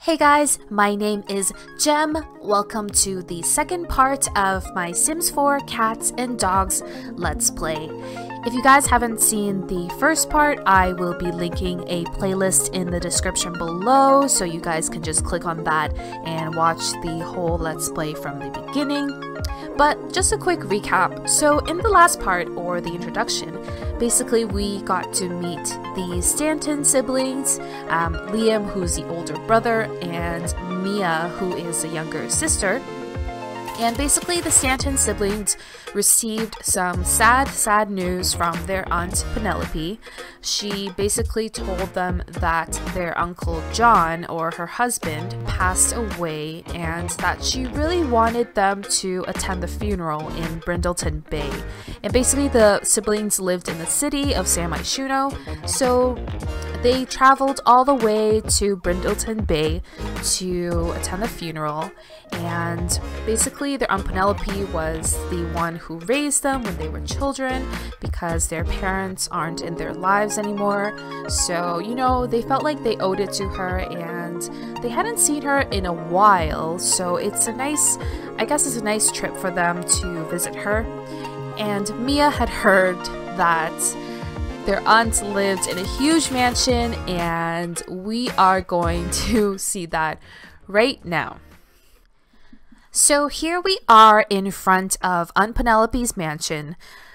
Hey guys, my name is Gem. Welcome to the second part of my Sims 4 Cats and Dogs Let's Play. If you guys haven't seen the first part, I will be linking a playlist in the description below, so you guys can just click on that and watch the whole Let's Play from the beginning. But just a quick recap. So in the last part, or the introduction, basically we got to meet the Stanton siblings, Liam, who's the older brother, and Mia, who is the younger sister. And basically the Stanton siblings received some sad news from their aunt Penelope. She basically told them that their uncle John, or her husband, passed away, and that she really wanted them to attend the funeral in Brindleton Bay. And basically the siblings lived in the city of San Myshuno, so they traveled all the way to Brindleton Bay to attend the funeral. And basically their aunt Penelope was the one who raised them when they were children, because their parents aren't in their lives anymore. So, you know, they felt like they owed it to her, and they hadn't seen her in a while, so it's a nice, I guess it's a nice trip for them to visit her. And Mia had heard that their aunt lived in a huge mansion, and we are going to see that right now. So here we are in front of Aunt Penelope's mansion.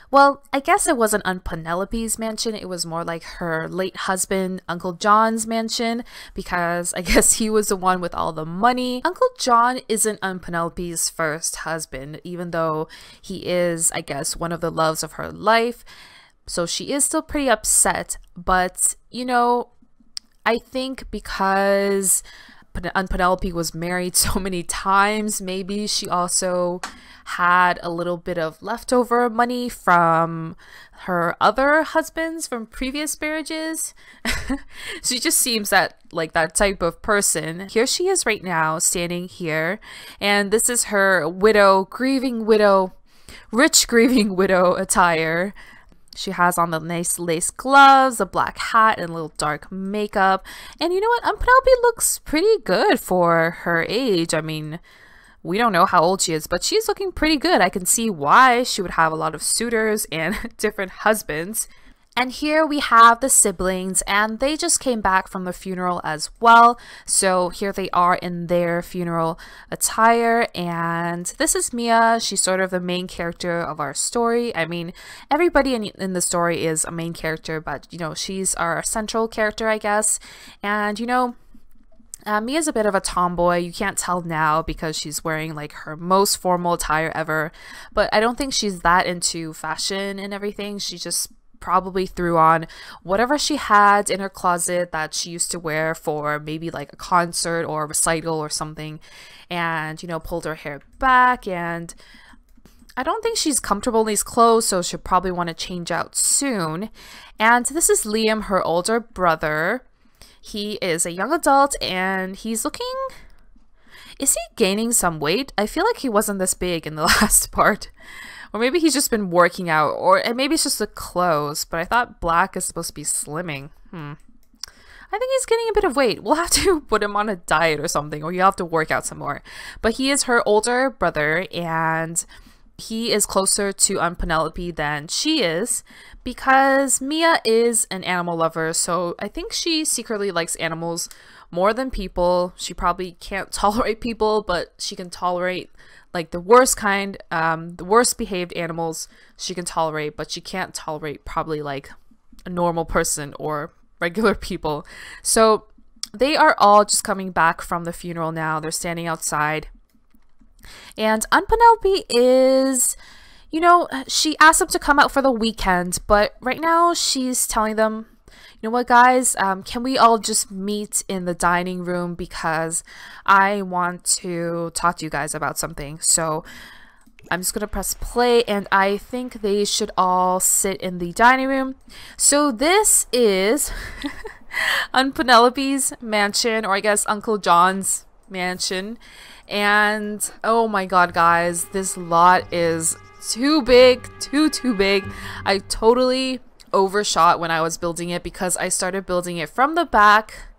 Well, I guess it wasn't Aunt Penelope's mansion, it was more like her late husband, Uncle John's mansion, because I guess he was the one with all the money. Uncle John isn't Aunt Penelope's first husband, even though he is, I guess, one of the loves of her life. So she is still pretty upset, but, you know, I think because Aunt Penelope was married so many times, maybe she also had a little bit of leftover money from her other husbands from previous marriages. She just seems like that type of person. Here she is right now, standing here, and this is her rich grieving widow attire. She has on the nice lace gloves, a black hat, and a little dark makeup. And you know what? Aunt Penelope looks pretty good for her age. I mean, we don't know how old she is, but she's looking pretty good. I can see why she would have a lot of suitors and different husbands. And here we have the siblings, and they just came back from the funeral as well. So here they are in their funeral attire, and this is Mia. She's sort of the main character of our story. I mean, everybody in the story is a main character, but, you know, she's our central character, I guess. And, you know, Mia's a bit of a tomboy. You can't tell now because she's wearing like her most formal attire ever, but I don't think she's that into fashion and everything. She just probably threw on whatever she had in her closet that she used to wear for maybe like a concert or a recital or something, and, you know, pulled her hair back. And I don't think she's comfortable in these clothes, so she'll probably want to change out soon. And this is Liam, her older brother. He is a young adult, and he's looking... Is he gaining some weight? I feel like he wasn't this big in the last part. Or maybe he's just been working out, or maybe it's just the clothes, but I thought black is supposed to be slimming. I think he's getting a bit of weight. We'll have to put him on a diet or something, or he'll have to work out some more. But he is her older brother, and he is closer to Aunt Penelope than she is, because Mia is an animal lover, so I think she secretly likes animals more than people. She probably can't tolerate people, but she can tolerate like the worst kind, the worst behaved animals she can tolerate, but she can't tolerate probably like a normal person or regular people. So they are all just coming back from the funeral now. They're standing outside. And Aunt Penelope is, you know, she asked them to come out for the weekend, but right now she's telling them, you know what, guys, can we all just meet in the dining room, because I want to talk to you guys about something. So I'm just gonna press play, and I think they should all sit in the dining room. So this is Aunt Penelope's mansion, or I guess Uncle John's mansion. And oh my god, guys, this lot is too big, too big. I totally overshot when I was building it, because I started building it from the back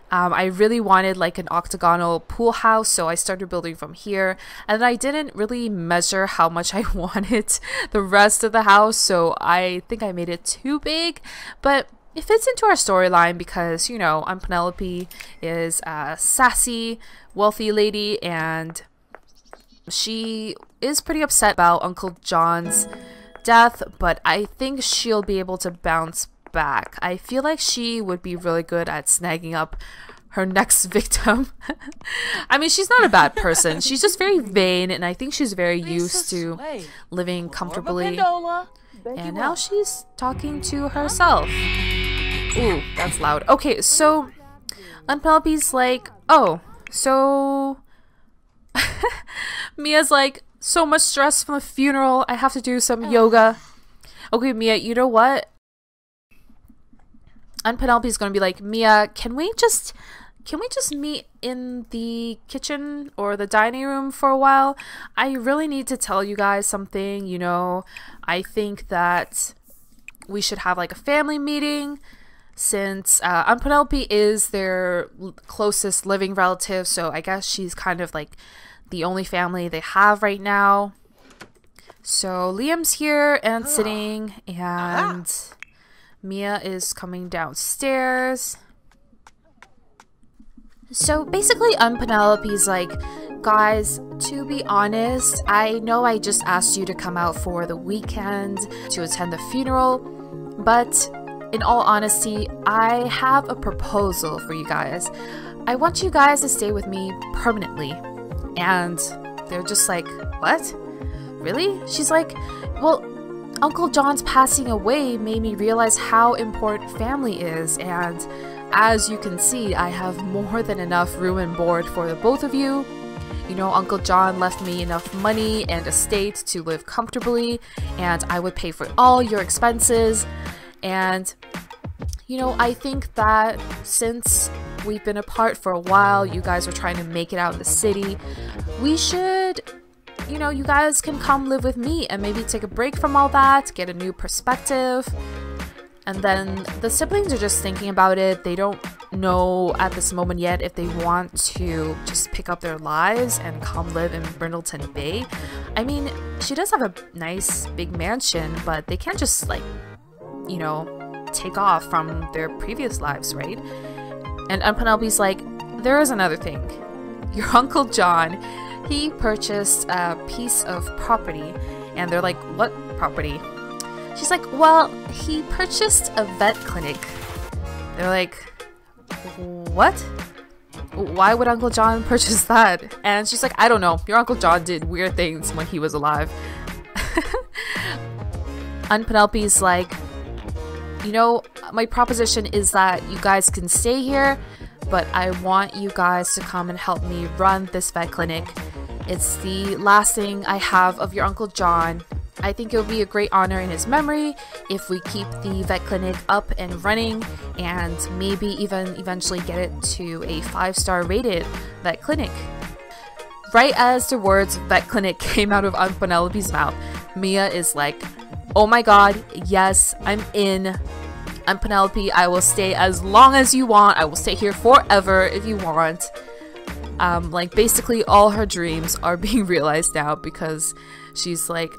I really wanted like an octagonal pool house, so I started building from here, and I didn't really measure how much I wanted the rest of the house, so I think I made it too big, but it fits into our storyline because, you know, Penelope is a sassy, wealthy lady, and she is pretty upset about Uncle John's death, but I think she'll be able to bounce back. I feel like she would be really good at snagging up her next victim. I mean, she's not a bad person. She's just very vain, and I think she's very used to living comfortably. And now she's talking to herself. Ooh, that's loud. Okay, so Penelope's like, oh, so Mia's like, so much stress from the funeral. I have to do some yoga. Okay, Mia, you know what? And Penelope's gonna be like, Mia, can we just meet in the kitchen or the dining room for a while? I really need to tell you guys something. You know, I think that we should have like a family meeting, since Penelope is their closest living relative, so I guess she's kind of like the only family they have right now. So Liam's here and sitting, and Mia is coming downstairs. So basically Penelope's like, guys, to be honest, I know I just asked you to come out for the weekend to attend the funeral, but in all honesty, I have a proposal for you guys. I want you guys to stay with me permanently. And they're just like, what? Really? She's like, well, Uncle John's passing away made me realize how important family is, and as you can see, I have more than enough room and board for the both of you. You know, Uncle John left me enough money and estate to live comfortably, and I would pay for all your expenses. And, you know, I think that since we've been apart for a while, you guys are trying to make it out in the city, we should, you know, you guys can come live with me and maybe take a break from all that, get a new perspective. And then the siblings are just thinking about it. They don't know at this moment yet if they want to just pick up their lives and come live in Brindleton Bay. I mean, she does have a nice big mansion, but they can't just, like, you know, take off from their previous lives, right? And Penelope's like, there is another thing. Your Uncle John, he purchased a piece of property. And they're like, what property? She's like, well, he purchased a vet clinic. They're like, what? Why would Uncle John purchase that? And she's like, I don't know. Your Uncle John did weird things when he was alive. And Penelope's like, you know, my proposition is that you guys can stay here, but I want you guys to come and help me run this vet clinic. It's the last thing I have of your Uncle John. I think it would be a great honor in his memory if we keep the vet clinic up and running, and maybe even eventually get it to a 5-star rated vet clinic. Right as the words vet clinic came out of Aunt Penelope's mouth, Mia is like, oh my god, yes, I'm in. Aunt Penelope, I will stay as long as you want. I will stay here forever if you want. Like, basically all her dreams are being realized now, because she's like,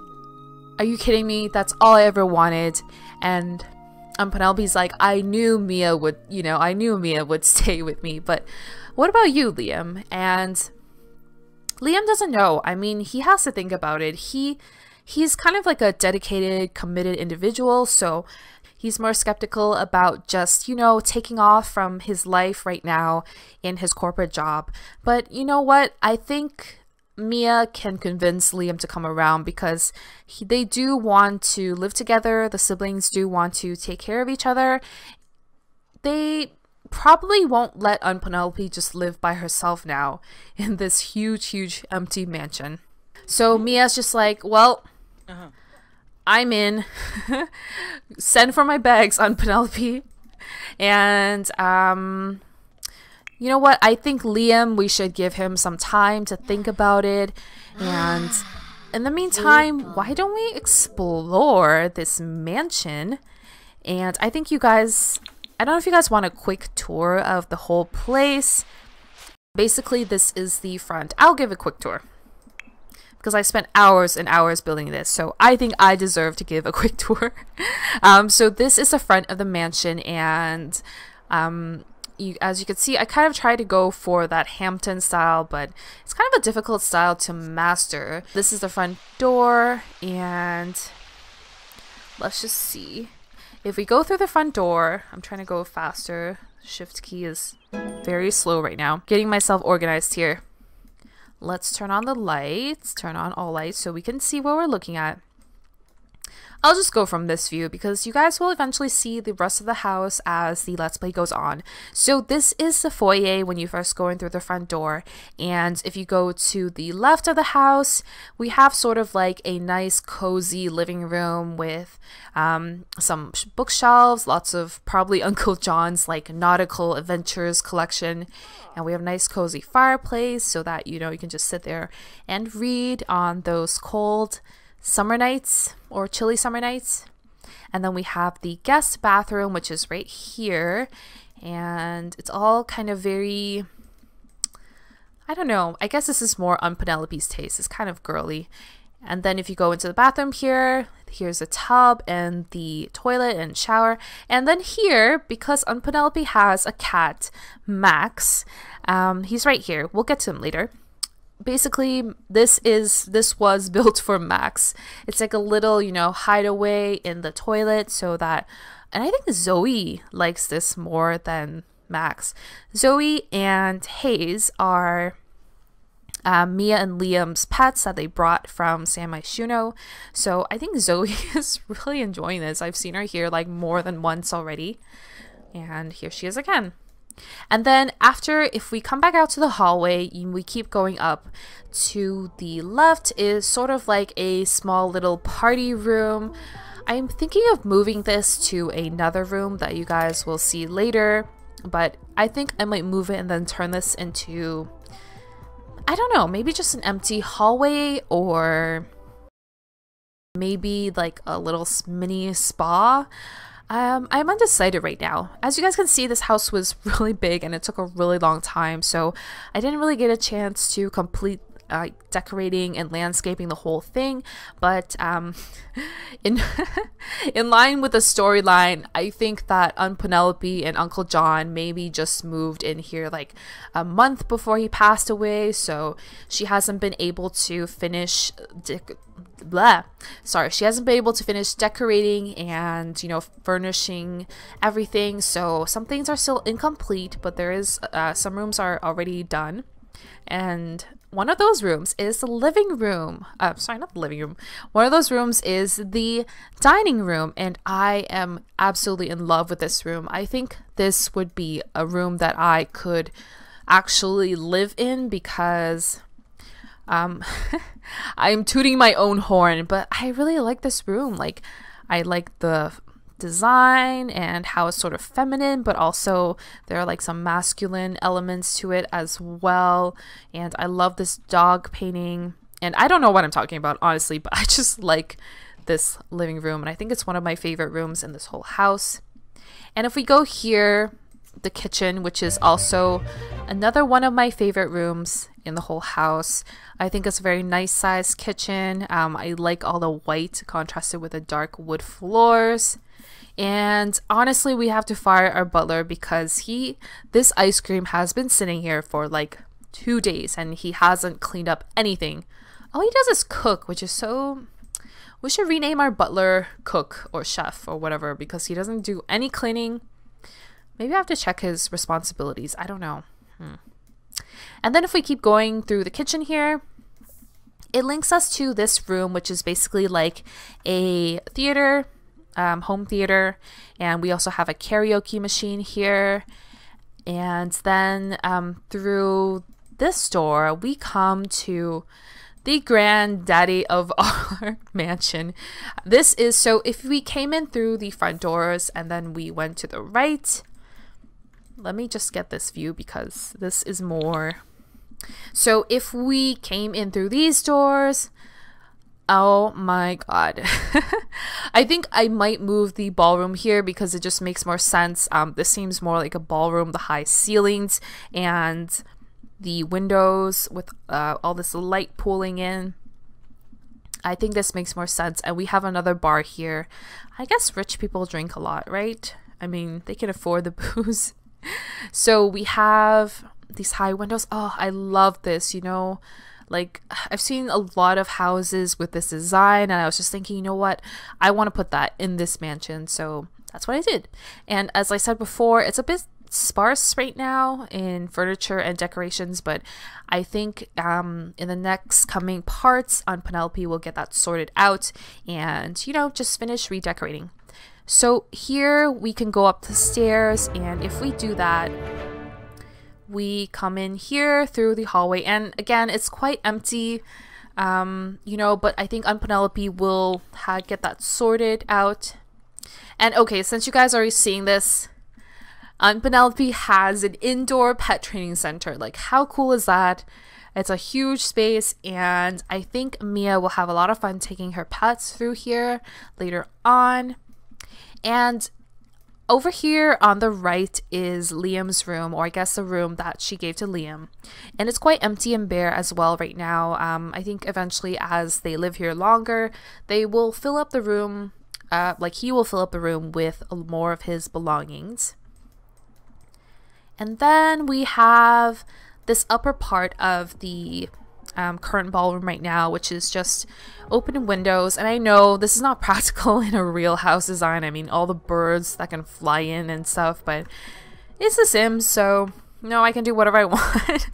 are you kidding me? That's all I ever wanted. And Penelope's like, I knew Mia would, you know, I knew Mia would stay with me, but what about you, Liam? And Liam doesn't know. I mean, he has to think about it. He's kind of like a dedicated, committed individual, so he's more skeptical about just, you know, taking off from his life right now in his corporate job. But you know what? I think Mia can convince Liam to come around, because they do want to live together. The siblings do want to take care of each other. They probably won't let Aunt Penelope just live by herself now in this huge empty mansion. So Mia's just like, well, I'm in. Send for my bags, Aunt Penelope. And you know what? I think Liam, we should give him some time to think about it. And in the meantime, why don't we explore this mansion? And I think you guys I don't know if you guys want a quick tour of the whole place. Basically, this is the front. I'll give a quick tour because I spent hours and hours building this, so I think I deserve to give a quick tour. So this is the front of the mansion, and as you can see, I kind of tried to go for that Hampton style, but it's kind of a difficult style to master. This is the front door, and let's just see. If we go through the front door, I'm trying to go faster. Shift key is very slow right now. Getting myself organized here. Let's turn on the lights, turn on all lights so we can see what we're looking at. I'll just go from this view because you guys will eventually see the rest of the house as the Let's Play goes on. So this is the foyer when you first go in through the front door, and if you go to the left of the house, we have sort of like a nice cozy living room with some bookshelves, lots of probably Uncle John's like nautical adventures collection, and we have a nice cozy fireplace so that you can just sit there and read on those cold summer nights or chilly summer nights. And then we have the guest bathroom, which is right here, and it's all kind of very, I don't know, I guess this is more on Penelope's taste. It's kind of girly. And then if you go into the bathroom here, here's a tub and the toilet and shower. And then here, because Penelope has a cat, Max, he's right here. We'll get to him later. Basically, this was built for Max. It's like a little, hideaway in the toilet so that, and I think Zoe likes this more than Max. Zoe and Hayes are Mia and Liam's pets that they brought from San Myshuno. So I think Zoe is really enjoying this. I've seen her here like more than once already. And here she is again. And then after, if we come back out to the hallway, we keep going up. To the left is sort of like a small little party room. I'm thinking of moving this to another room that you guys will see later, but I think I might move it and then turn this into, I don't know, maybe just an empty hallway, or maybe like a little mini spa. I'm undecided right now. As you guys can see, this house was really big and it took a really long time, so I didn't really get a chance to complete decorating and landscaping the whole thing. But in line with the storyline, I think that Penelope and Uncle John maybe just moved in here like a month before he passed away, so she hasn't been able to finish she hasn't been able to finish decorating and furnishing everything, so some things are still incomplete, but there is some rooms are already done. And one of those rooms is the living room. Sorry, not the living room. One of those rooms is the dining room, and I am absolutely in love with this room. I think this would be a room that I could actually live in because I'm tooting my own horn, but I really like this room. Like, I like the design and how it's sort of feminine, but also there are like some masculine elements to it as well. And I love this dog painting, and I don't know what I'm talking about honestly, but I just like this living room, and I think it's one of my favorite rooms in this whole house. And if we go here, the kitchen, which is also another one of my favorite rooms in the whole house. I think it's a very nice sized kitchen. I like all the white contrasted with the dark wood floors. And honestly, we have to fire our butler because this ice cream has been sitting here for like 2 days and he hasn't cleaned up anything. All he does is cook, which is so... We should rename our butler cook or chef or whatever because he doesn't do any cleaning. Maybe I have to check his responsibilities. I don't know. And then if we keep going through the kitchen here, it links us to this room, which is basically like a theater, home theater. And we also have a karaoke machine here. And then through this door, we come to the granddaddy of our mansion. This is, so if we came in through the front doors and then we went to the right, let me just get this view because this is more. So if we came in through these doors, Oh my god. I think I might move the ballroom here because it just makes more sense. This seems more like a ballroom, the high ceilings and the windows with all this light pooling in. I think this makes more sense. And we have another bar here. I guess rich people drink a lot, right? I mean, they can afford the booze. So we have these high windows. Oh, I love this, you know. Like, I've seen a lot of houses with this design, and I was just thinking, you know what, I want to put that in this mansion, so that's what I did. And as I said before, it's a bit sparse right now in furniture and decorations, but I think in the next coming parts on Penelope, we'll get that sorted out and, you know, just finish redecorating. So here we can go up the stairs, and if we do that, we come in here through the hallway, and again, it's quite empty, you know, but I think on Penelope we'll get that sorted out. And okay, since you guys are already seeing this, Penelope has an indoor pet training center. Like, how cool is that? It's a huge space, and I think Mia will have a lot of fun taking her pets through here later on. And over here on the right is Liam's room, or I guess the room that she gave to Liam. And it's quite empty and bare as well right now. I think eventually as they live here longer, they will fill up the room, like he will fill up the room with more of his belongings. And then we have this upper part of the current ballroom right now, which is just open windows. And I know this is not practical in a real house design. I mean, all the birds that can fly in and stuff, but it's The Sims, so you know, I can do whatever I want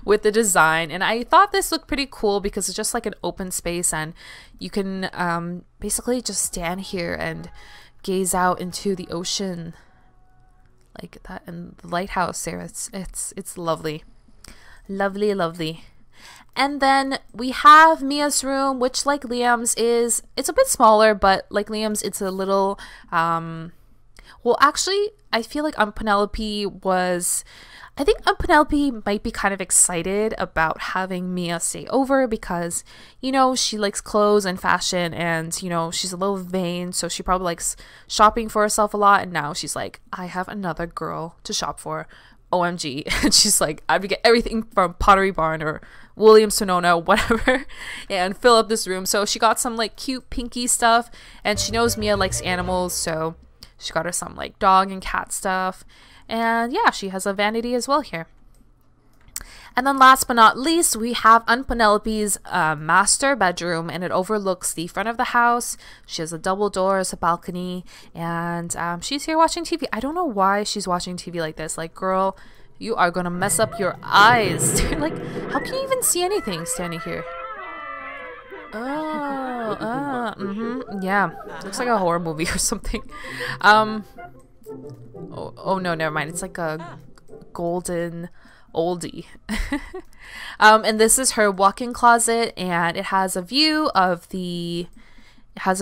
with the design. And I thought this looked pretty cool because it's just like an open space, and you can basically just stand here and gaze out into the ocean like that, and the lighthouse there. It's lovely, lovely, lovely. And then we have Mia's room, which like Liam's it's a bit smaller, but like Liam's, it's a little well, actually I feel like Penelope might be kind of excited about having Mia stay over because, you know, she likes clothes and fashion, and, you know, she's a little vain, so she probably likes shopping for herself a lot. And now she's like, I have another girl to shop for. OMG. And she's like, I would get everything from Pottery Barn or Williams Sonoma, whatever, and fill up this room. So she got some like cute pinky stuff, and she knows Mia likes animals, so she got her some like dog and cat stuff. And yeah, she has a vanity as well here. And then last but not least, we have Penelope's master bedroom, and it overlooks the front of the house. She has a double door as a balcony, and she's here watching TV. I don't know why she's watching TV like this. Like, girl, you are gonna mess up your eyes. Like, how can you even see anything standing here? Yeah, looks like a horror movie or something. Oh no, never mind. It's like a golden oldie. And this is her walk-in closet, and it has a view of the I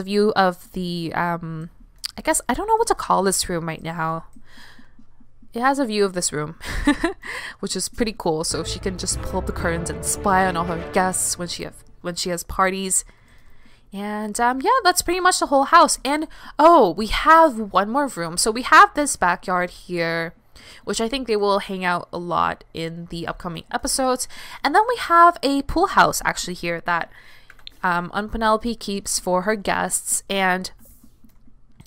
guess I don't know what to call this room right now. It has a view of this room, which is pretty cool, so she can just pull up the curtains and spy on all her guests when she has parties. And yeah, that's pretty much the whole house. And oh, we have one more room. So we have this backyard here, which I think they will hang out a lot in the upcoming episodes. And then we have a pool house actually here that Penelope keeps for her guests. And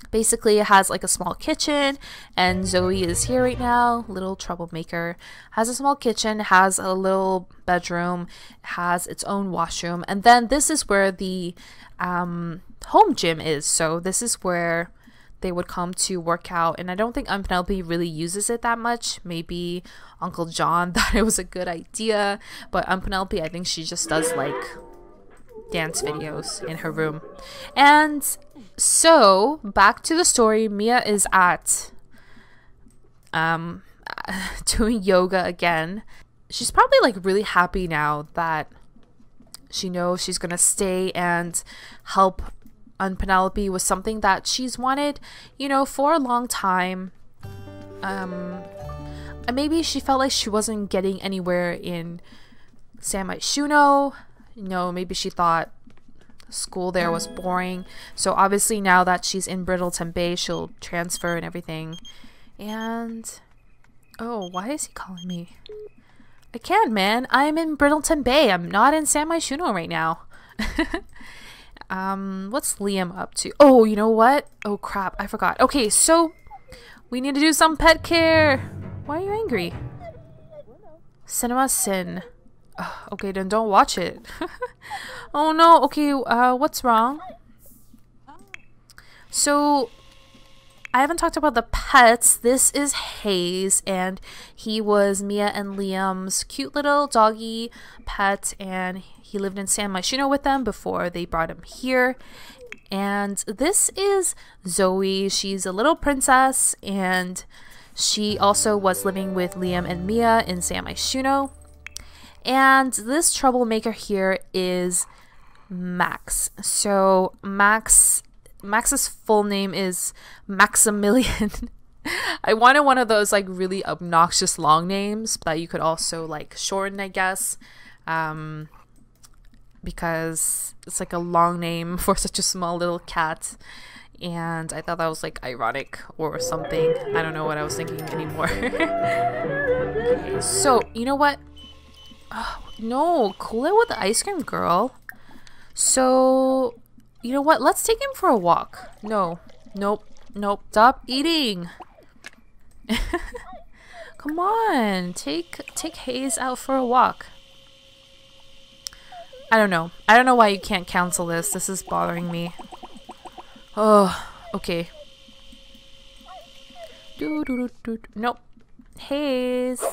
basically it has like a small kitchen, and Zoe is here right now, little troublemaker. Has a small kitchen, has a little bedroom, has its own washroom, and then this is where the home gym is. So this is where they would come to work out, and I don't think Penelope really uses it that much. Maybe Uncle John thought it was a good idea, but Penelope, I think she just does like dance videos in her room. And so back to the story, Mia is at doing yoga again. She's probably like really happy now that she knows she's gonna stay and help Penelope with something that she's wanted, you know, for a long time. And maybe she felt like she wasn't getting anywhere in San Myshuno. You know, maybe she thought school there was boring. So obviously now that she's in Brindleton Bay, she'll transfer and everything. And oh, why is he calling me? I can't, man. I'm in Brindleton Bay. I'm not in San Myshuno right now. What's Liam up to? Oh, you know what? Oh crap, I forgot. Okay, so we need to do some pet care. Why are you angry? Cinema Sin. Ugh, okay, then don't watch it. Oh no, okay, what's wrong? So I haven't talked about the pets. This is Hayes, and he was Mia and Liam's cute little doggy pet, and he lived in San Myshuno with them before they brought him here. And this is Zoe. She's a little princess, and she also was living with Liam and Mia in San Myshuno. And this troublemaker here is Max. So Max's full name is Maximilian. I wanted one of those like really obnoxious long names that you could also like shorten, I guess, because it's like a long name for such a small little cat. And I thought that was like ironic or something. I don't know what I was thinking anymore. Okay, so you know what? Oh, no, cool it with the ice cream girl. So you know what? Let's take him for a walk. No. Nope. Nope. Stop eating. Come on. Take Hayes out for a walk. I don't know. I don't know why you can't cancel this. This is bothering me. Oh, okay. Nope. Hayes.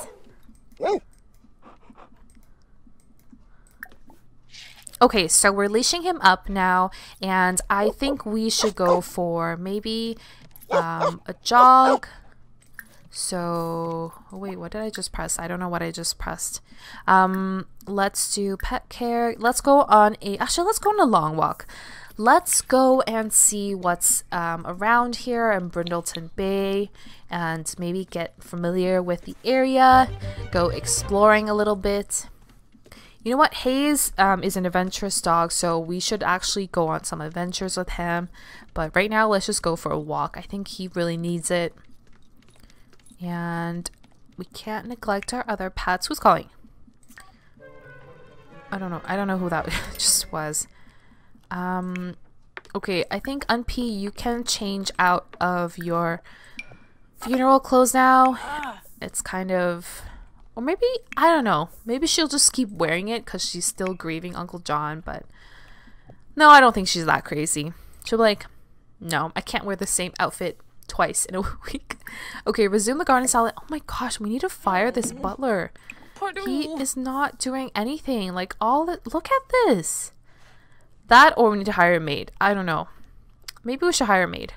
Okay, so we're leashing him up now, and I think we should go for maybe a jog. So, oh wait, what did I just press? I don't know what I just pressed. Let's do pet care. Let's go on let's go on a long walk. Let's go and see what's around here in Brindleton Bay, and maybe get familiar with the area, go exploring a little bit. You know what? Hayes is an adventurous dog, so we should actually go on some adventures with him. But right now, let's just go for a walk. I think he really needs it. And we can't neglect our other pets. Who's calling? I don't know. I don't know who that just was. Okay, I think Unpee, you can change out of your funeral clothes now. It's kind of... Or maybe, I don't know, maybe she'll just keep wearing it because she's still grieving Uncle John, but no, I don't think she's that crazy. She'll be like, no, I can't wear the same outfit twice in a week. Okay, resume the garden salad. Oh my gosh, we need to fire this butler. He is not doing anything. Like, look at this. That, or we need to hire a maid. I don't know. Maybe we should hire a maid.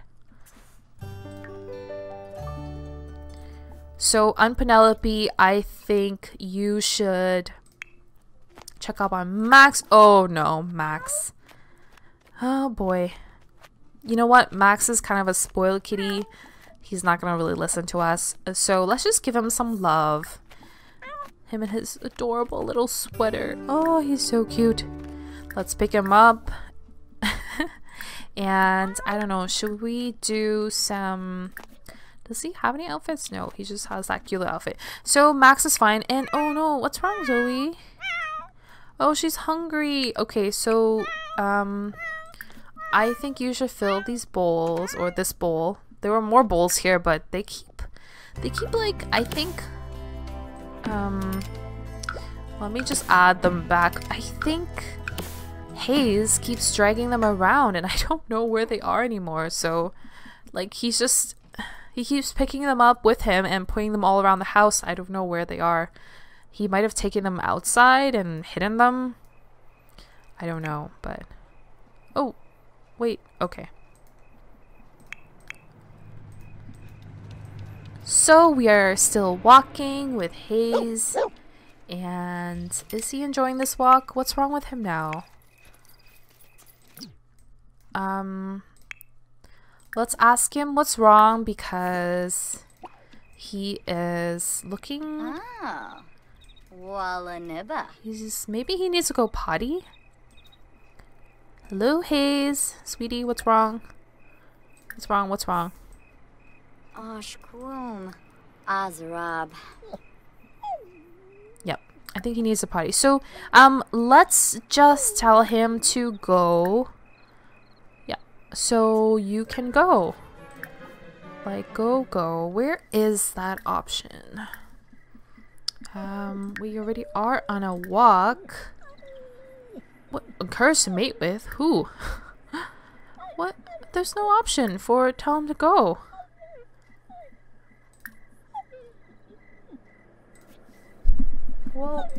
So, on Penelope, I think you should check up on Max. Oh, no, Max. Oh, boy. You know what? Max is kind of a spoiled kitty. He's not going to really listen to us. So, let's just give him some love. Him and his adorable little sweater. Oh, he's so cute. Let's pick him up. And, I don't know, should we do some... Does he have any outfits? No, he just has that cute little outfit. So Max is fine. And oh no, what's wrong, Zoe? Oh, she's hungry. Okay, so I think you should fill these bowls, or this bowl. There were more bowls here, but they keep like, I think let me just add them back. I think Hayes keeps dragging them around and I don't know where they are anymore. So like he keeps picking them up with him and putting them all around the house. I don't know where they are. He might have taken them outside and hidden them. I don't know, but... Oh, wait, okay. So we are still walking with Hayes. And is he enjoying this walk? What's wrong with him now? Let's ask him what's wrong, because he is looking... maybe he needs to go potty? Hello, Hayes. Sweetie, what's wrong? What's wrong? What's wrong? Ashkroom. Azrab. Yep. I think he needs a potty. So, let's just tell him to go. Yeah. So you can go. Like, go. Where is that option? We already are on a walk. What? Encouraged to mate with? Who? What? There's no option for tell him to go. Well,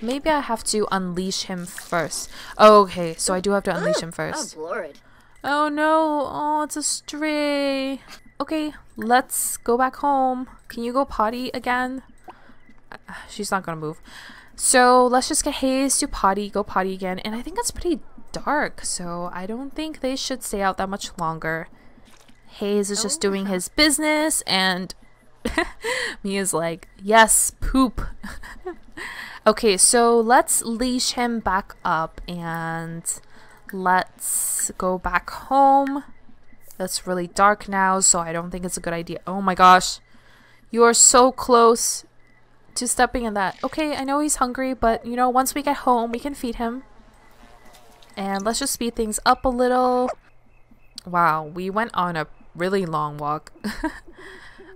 maybe I have to unleash him first. Oh, okay, so I do have to unleash him first. Oh no, oh, it's a stray. Okay, let's go back home. Can you go potty again? She's not gonna move. So let's just get Hayes to go potty again. And I think it's pretty dark, so I don't think they should stay out that much longer. Hayes is just doing his business, and Mia's like, yes, poop. Okay, so let's leash him back up and let's go back home. It's really dark now, so I don't think it's a good idea. Oh my gosh, you are so close to stepping in that. Okay, I know he's hungry, but you know, once we get home, we can feed him. And let's just speed things up a little. Wow, we went on a really long walk.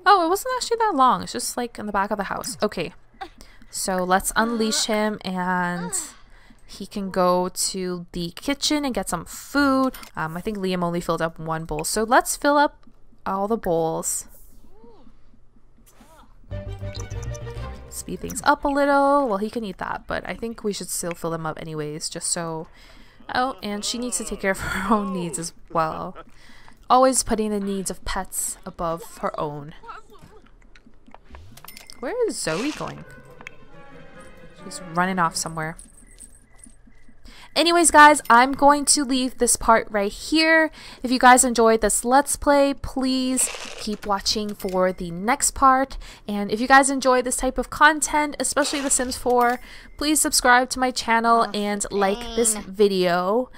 Oh, it wasn't actually that long. It's just like in the back of the house. Okay, so let's unleash him and he can go to the kitchen and get some food. I think Liam only filled up one bowl, so let's fill up all the bowls. Speed things up a little. Well, he can eat that, but I think we should still fill them up anyways, just so... Oh, and she needs to take care of her own needs as well. Always putting the needs of pets above her own. Where is Zoe going? She's running off somewhere. Anyways, guys, I'm going to leave this part right here. If you guys enjoyed this Let's Play, please keep watching for the next part. And if you guys enjoy this type of content, especially The Sims 4, please subscribe to my channel and like this video.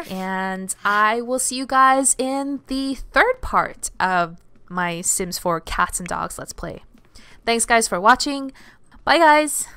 And I will see you guys in the third part of my Sims 4 Cats and Dogs Let's Play. Thanks, guys, for watching. Bye, guys.